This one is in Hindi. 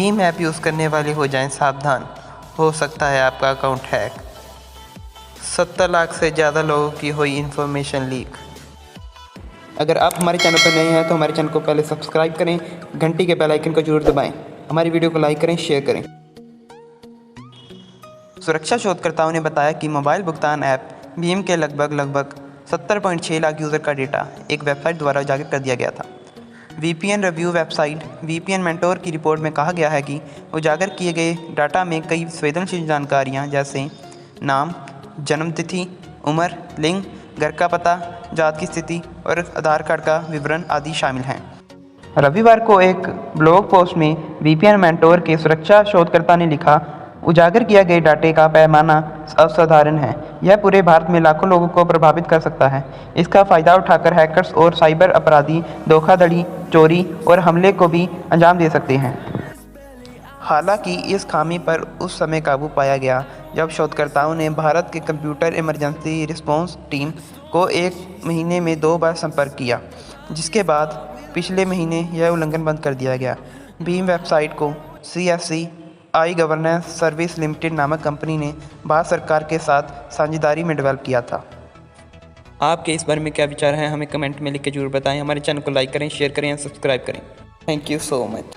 भीम ऐप यूज़ करने वाले हो जाएं सावधान, हो सकता है आपका अकाउंट हैक। 70 लाख से ज़्यादा लोगों की हुई इन्फॉर्मेशन लीक। अगर आप हमारे चैनल पर नए हैं तो हमारे चैनल को पहले सब्सक्राइब करें, घंटी के बेल आइकन को जरूर दबाएं, हमारी वीडियो को लाइक करें, शेयर करें। सुरक्षा शोधकर्ताओं ने बताया कि मोबाइल भुगतान ऐप भीम के लगभग 70.6 लाख यूज़र का डेटा एक वेबसाइट द्वारा उजागर कर दिया गया था। VPN review website VPN mentor की रिपोर्ट में कहा गया है कि उजागर किए गए डाटा में कई संवेदनशील जानकारियां जैसे नाम, जन्म तिथि, उम्र, लिंग, घर का पता, जात की स्थिति और आधार कार्ड का विवरण आदि शामिल हैं। रविवार को एक ब्लॉग पोस्ट में वीपीएन मेंटोर के सुरक्षा शोधकर्ता ने लिखा, उजागर किया गए डाटे का पैमाना असाधारण है। यह पूरे भारत में लाखों लोगों को प्रभावित कर सकता है। इसका फ़ायदा उठाकर हैकर्स और साइबर अपराधी धोखाधड़ी, चोरी और हमले को भी अंजाम दे सकते हैं। हालांकि इस खामी पर उस समय काबू पाया गया जब शोधकर्ताओं ने भारत के कंप्यूटर इमरजेंसी रिस्पॉन्स टीम को 1 महीने में 2 बार संपर्क किया, जिसके बाद पिछले महीने यह उल्लंघन बंद कर दिया गया। भीम वेबसाइट को CSC आई गवर्नेंस सर्विस लिमिटेड नामक कंपनी ने भारत सरकार के साथ साझेदारी में डेवलप किया था। आपके इस बारे में क्या विचार हैं, हमें कमेंट में लिख के जरूर बताएं। हमारे चैनल को लाइक करें, शेयर करें या सब्सक्राइब करें। Thank you so much.